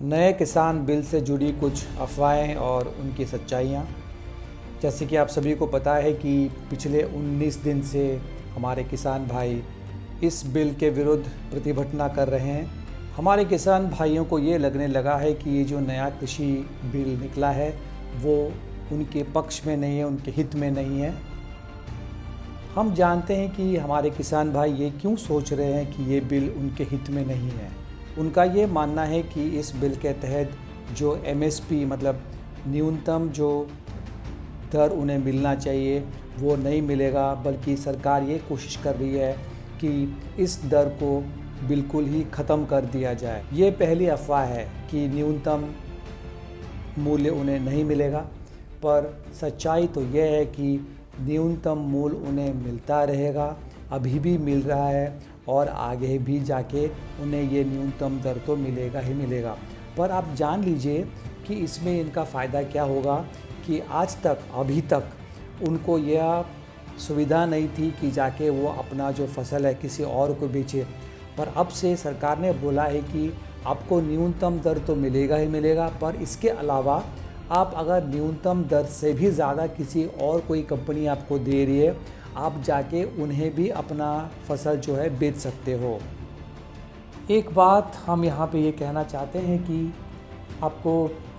नए किसान बिल से जुड़ी कुछ अफवाहें और उनकी सच्चाइयाँ। जैसे कि आप सभी को पता है कि पिछले 19 दिन से हमारे किसान भाई इस बिल के विरुद्ध प्रतिभटना कर रहे हैं। हमारे किसान भाइयों को ये लगने लगा है कि ये जो नया कृषि बिल निकला है वो उनके पक्ष में नहीं है, उनके हित में नहीं है। हम जानते हैं कि हमारे किसान भाई ये क्यों सोच रहे हैं कि ये बिल उनके हित में नहीं है। उनका ये मानना है कि इस बिल के तहत जो एमएसपी मतलब न्यूनतम जो दर उन्हें मिलना चाहिए वो नहीं मिलेगा, बल्कि सरकार ये कोशिश कर रही है कि इस दर को बिल्कुल ही ख़त्म कर दिया जाए। ये पहली अफवाह है कि न्यूनतम मूल्य उन्हें नहीं मिलेगा, पर सच्चाई तो यह है कि न्यूनतम मूल्य उन्हें मिलता रहेगा, अभी भी मिल रहा है और आगे भी जाके उन्हें ये न्यूनतम दर तो मिलेगा ही मिलेगा। पर आप जान लीजिए कि इसमें इनका फ़ायदा क्या होगा कि आज तक अभी तक उनको यह सुविधा नहीं थी कि जाके वो अपना जो फसल है किसी और को बेचे, पर अब से सरकार ने बोला है कि आपको न्यूनतम दर तो मिलेगा ही मिलेगा, पर इसके अलावा आप अगर न्यूनतम दर से भी ज़्यादा किसी और कोई कंपनी आपको दे रही है, आप जाके उन्हें भी अपना फसल जो है बेच सकते हो। एक बात हम यहाँ पे ये कहना चाहते हैं कि आपको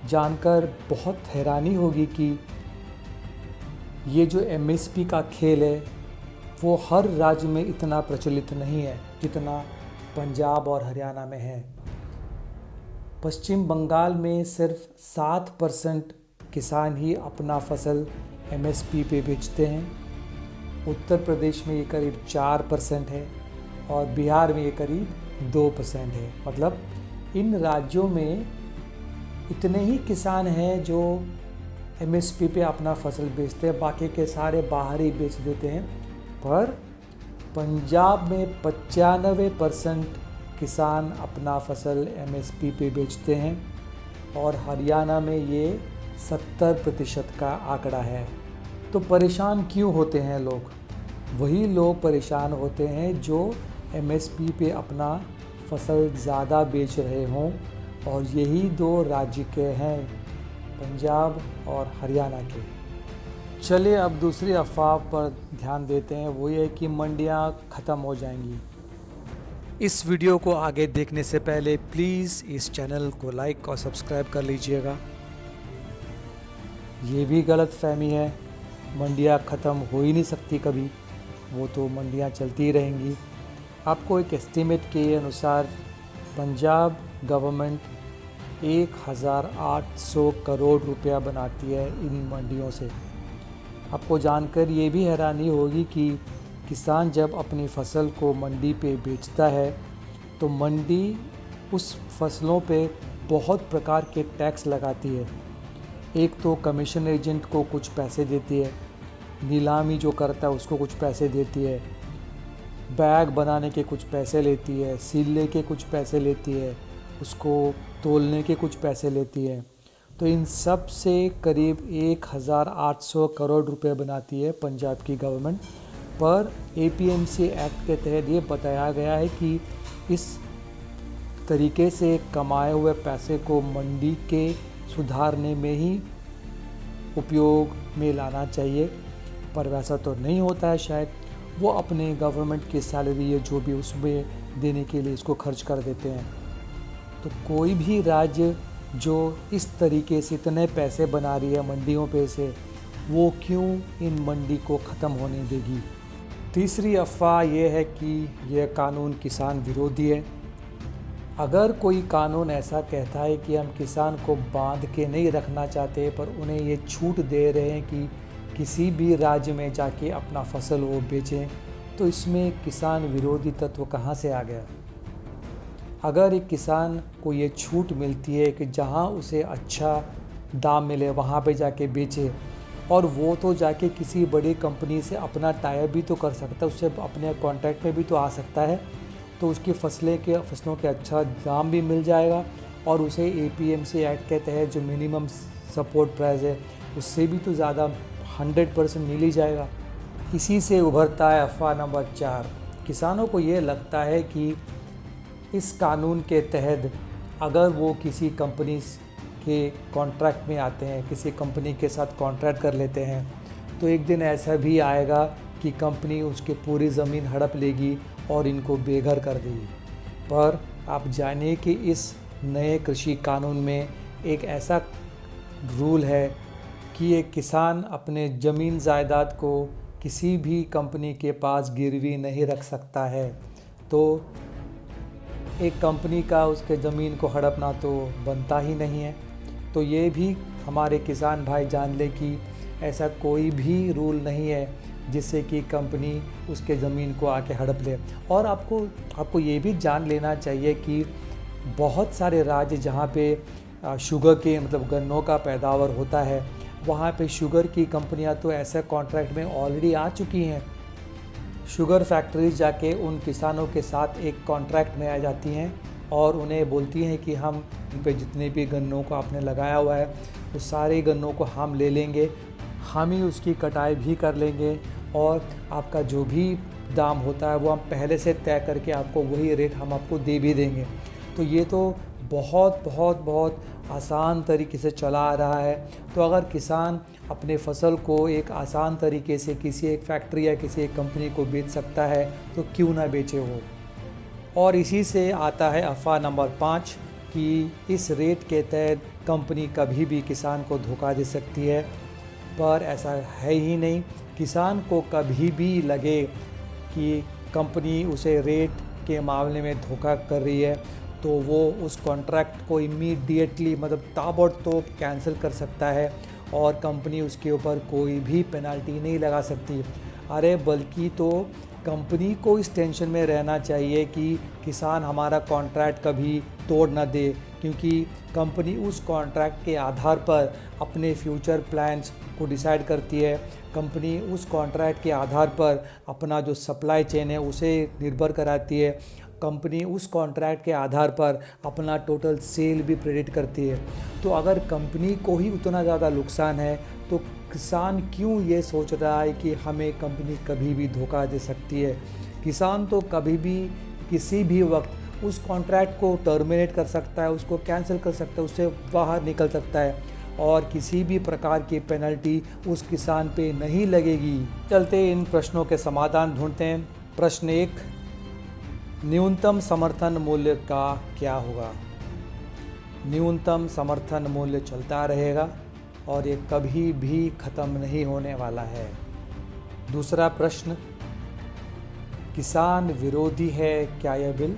जानकर बहुत हैरानी होगी कि ये जो एमएसपी का खेल है वो हर राज्य में इतना प्रचलित नहीं है जितना पंजाब और हरियाणा में है। पश्चिम बंगाल में सिर्फ 7% किसान ही अपना फसल एमएसपी पे बेचते हैं। उत्तर प्रदेश में ये करीब 4% है और बिहार में ये करीब 2% है। मतलब इन राज्यों में इतने ही किसान हैं जो एमएसपी पे अपना फसल बेचते हैं, बाकी के सारे बाहर ही बेच देते हैं। पर पंजाब में 95% किसान अपना फसल एमएसपी पे बेचते हैं और हरियाणा में ये 70% का आंकड़ा है। तो परेशान क्यों होते हैं लोग? वही लोग परेशान होते हैं जो एमएसपी पे अपना फसल ज़्यादा बेच रहे हों, और यही दो राज्य के हैं, पंजाब और हरियाणा के। चलिए अब दूसरी अफवाह पर ध्यान देते हैं, वो ये है कि मंडियां ख़त्म हो जाएंगी। इस वीडियो को आगे देखने से पहले प्लीज़ इस चैनल को लाइक और सब्सक्राइब कर लीजिएगा। ये भी गलत फहमी है, मंडियां ख़त्म हो ही नहीं सकती कभी, वो तो मंडियां चलती ही रहेंगी। आपको एक एस्टीमेट के अनुसार पंजाब गवर्नमेंट 1800 करोड़ रुपया बनाती है इन मंडियों से। आपको जानकर ये भी हैरानी होगी कि किसान जब अपनी फसल को मंडी पे बेचता है तो मंडी उस फसलों पे बहुत प्रकार के टैक्स लगाती है। एक तो कमीशन एजेंट को कुछ पैसे देती है, नीलामी जो करता है उसको कुछ पैसे देती है, बैग बनाने के कुछ पैसे लेती है, सीलने के कुछ पैसे लेती है, उसको तोलने के कुछ पैसे लेती है। तो इन सब से करीब 1800 करोड़ रुपए बनाती है पंजाब की गवर्नमेंट। पर एपीएमसी एक्ट के तहत ये बताया गया है कि इस तरीके से कमाए हुए पैसे को मंडी के सुधारने में ही उपयोग में लाना चाहिए, पर वैसा तो नहीं होता है। शायद वो अपने गवर्नमेंट की सैलरी या जो भी उसमें देने के लिए इसको खर्च कर देते हैं। तो कोई भी राज्य जो इस तरीके से इतने पैसे बना रही है मंडियों पे से, वो क्यों इन मंडी को ख़त्म होने देगी? तीसरी अफवाह ये है कि यह कानून किसान विरोधी है। अगर कोई कानून ऐसा कहता है कि हम किसान को बांध के नहीं रखना चाहते, पर उन्हें ये छूट दे रहे हैं कि किसी भी राज्य में जाके अपना फसल वो बेचें, तो इसमें किसान विरोधी तत्व कहाँ से आ गया? अगर एक किसान को ये छूट मिलती है कि जहाँ उसे अच्छा दाम मिले वहाँ पे जाके बेचे, और वो तो जाके किसी बड़ी कंपनी से अपना टाई भी तो कर सकता है, उससे अपने कॉन्ट्रैक्ट में भी तो आ सकता है, तो उसकी फसलों के अच्छा दाम भी मिल जाएगा और उसे एपीएमसी एक्ट के तहत जो मिनिमम सपोर्ट प्राइस है उससे भी तो ज़्यादा 100% मिल ही जाएगा। इसी से उभरता है अफवाह नंबर 4। किसानों को ये लगता है कि इस कानून के तहत अगर वो किसी कंपनी के कॉन्ट्रैक्ट में आते हैं, किसी कंपनी के साथ कॉन्ट्रैक्ट कर लेते हैं, तो एक दिन ऐसा भी आएगा कि कंपनी उसके पूरी ज़मीन हड़प लेगी और इनको बेघर कर देगी। पर आप जानिए कि इस नए कृषि कानून में एक ऐसा रूल है कि एक किसान अपने ज़मीन जायदाद को किसी भी कंपनी के पास गिरवी नहीं रख सकता है। तो एक कंपनी का उसके ज़मीन को हड़पना तो बनता ही नहीं है। तो ये भी हमारे किसान भाई जान ले कि ऐसा कोई भी रूल नहीं है जिससे कि कंपनी उसके ज़मीन को आके हड़प ले। और आपको ये भी जान लेना चाहिए कि बहुत सारे राज्य जहाँ पे शुगर के मतलब गन्नों का पैदावार होता है, वहाँ पे शुगर की कंपनियाँ तो ऐसे कॉन्ट्रैक्ट में ऑलरेडी आ चुकी हैं। शुगर फैक्ट्रीज जाके उन किसानों के साथ एक कॉन्ट्रैक्ट में आ जाती हैं और उन्हें बोलती हैं कि हम इन पे जितने भी गन्नों को आपने लगाया हुआ है उस सारे गन्नों को हम ले लेंगे, हम ही उसकी कटाई भी कर लेंगे और आपका जो भी दाम होता है वो हम पहले से तय करके आपको वही रेट हम आपको दे भी देंगे। तो ये तो बहुत आसान तरीके से चला आ रहा है। तो अगर किसान अपने फसल को एक आसान तरीके से किसी एक फैक्ट्री या किसी एक कंपनी को बेच सकता है तो क्यों ना बेचे वो। और इसी से आता है अफवाह नंबर 5 कि इस रेट के तहत कंपनी कभी भी किसान को धोखा दे सकती है। पर ऐसा है ही नहीं। किसान को कभी भी लगे कि कंपनी उसे रेट के मामले में धोखा कर रही है तो वो उस कॉन्ट्रैक्ट को इमीडिएटली मतलब ताबड़तोड़ कैंसिल कर सकता है और कंपनी उसके ऊपर कोई भी पेनल्टी नहीं लगा सकती। अरे बल्कि तो कंपनी को इस टेंशन में रहना चाहिए कि किसान हमारा कॉन्ट्रैक्ट कभी तोड़ ना दे, क्योंकि कंपनी उस कॉन्ट्रैक्ट के आधार पर अपने फ्यूचर प्लान्स को डिसाइड करती है। कंपनी उस कॉन्ट्रैक्ट के आधार पर अपना जो सप्लाई चेन है उसे निर्भर कराती है। कंपनी उस कॉन्ट्रैक्ट के आधार पर अपना टोटल सेल भी प्रेडिक्ट करती है। तो अगर कंपनी को ही उतना ज़्यादा नुकसान है तो किसान क्यों ये सोच रहा है कि हमें कंपनी कभी भी धोखा दे सकती है। किसान तो कभी भी किसी भी वक्त उस कॉन्ट्रैक्ट को टर्मिनेट कर सकता है, उसको कैंसिल कर सकता है, उससे बाहर निकल सकता है और किसी भी प्रकार की पेनल्टी उस किसान पे नहीं लगेगी। चलते इन प्रश्नों के समाधान ढूंढते हैं। प्रश्न 1, न्यूनतम समर्थन मूल्य का क्या होगा। न्यूनतम समर्थन मूल्य चलता रहेगा और ये कभी भी ख़त्म नहीं होने वाला है। दूसरा प्रश्न, किसान विरोधी है क्या यह बिल।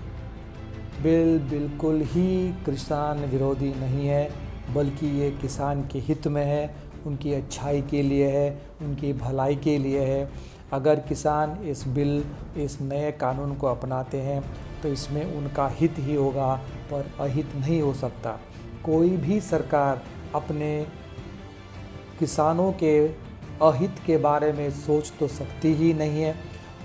बिल्कुल ही किसान विरोधी नहीं है, बल्कि ये किसान के हित में है, उनकी अच्छाई के लिए है, उनकी भलाई के लिए है। अगर किसान इस नए कानून को अपनाते हैं तो इसमें उनका हित ही होगा, पर अहित नहीं हो सकता। कोई भी सरकार अपने किसानों के अहित के बारे में सोच तो सकती ही नहीं है।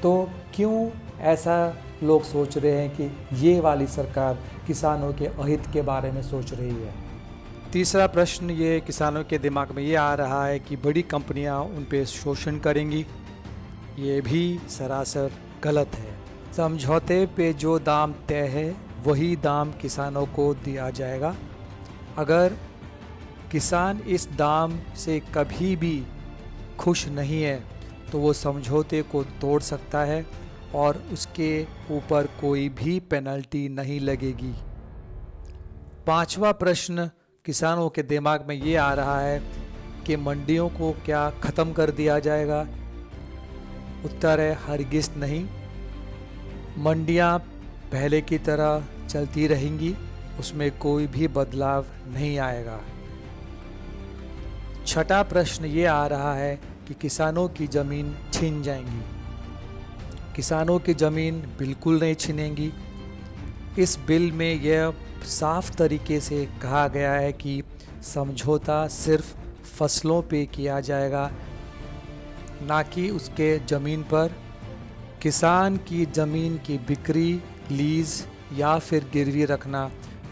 तो क्यों ऐसा लोग सोच रहे हैं कि ये वाली सरकार किसानों के अहित के बारे में सोच रही है। तीसरा प्रश्न ये किसानों के दिमाग में ये आ रहा है कि बड़ी कंपनियां उन पे शोषण करेंगी। ये भी सरासर गलत है। समझौते पे जो दाम तय है वही दाम किसानों को दिया जाएगा। अगर किसान इस दाम से कभी भी खुश नहीं है तो वो समझौते को तोड़ सकता है और उसके ऊपर कोई भी पेनल्टी नहीं लगेगी। पांचवा प्रश्न किसानों के दिमाग में ये आ रहा है कि मंडियों को क्या ख़त्म कर दिया जाएगा। उत्तर है हरगिज़ नहीं। मंडियां पहले की तरह चलती रहेंगी, उसमें कोई भी बदलाव नहीं आएगा। छठा प्रश्न ये आ रहा है कि किसानों की ज़मीन छीन जाएंगी। किसानों की ज़मीन बिल्कुल नहीं छीनेंगी। इस बिल में यह साफ तरीके से कहा गया है कि समझौता सिर्फ फसलों पे किया जाएगा, ना कि उसके ज़मीन पर। किसान की ज़मीन की बिक्री, लीज़ या फिर गिरवी रखना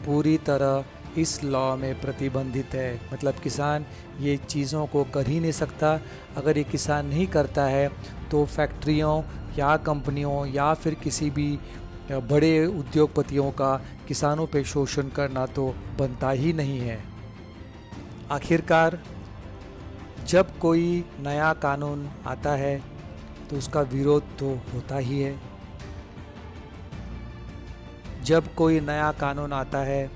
पूरी तरह इस लॉ में प्रतिबंधित है। मतलब किसान ये चीज़ों को कर ही नहीं सकता। अगर ये किसान नहीं करता है तो फैक्ट्रियों या कंपनियों या फिर किसी भी बड़े उद्योगपतियों का किसानों पे शोषण करना तो बनता ही नहीं है। आखिरकार जब कोई नया कानून आता है तो उसका विरोध तो होता ही है। जब कोई नया कानून आता है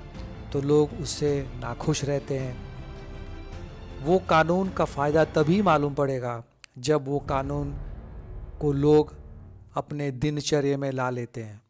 तो लोग उससे नाखुश रहते हैं। वो कानून का फ़ायदा तभी मालूम पड़ेगा जब वो कानून को लोग अपने दिनचर्या में ला लेते हैं।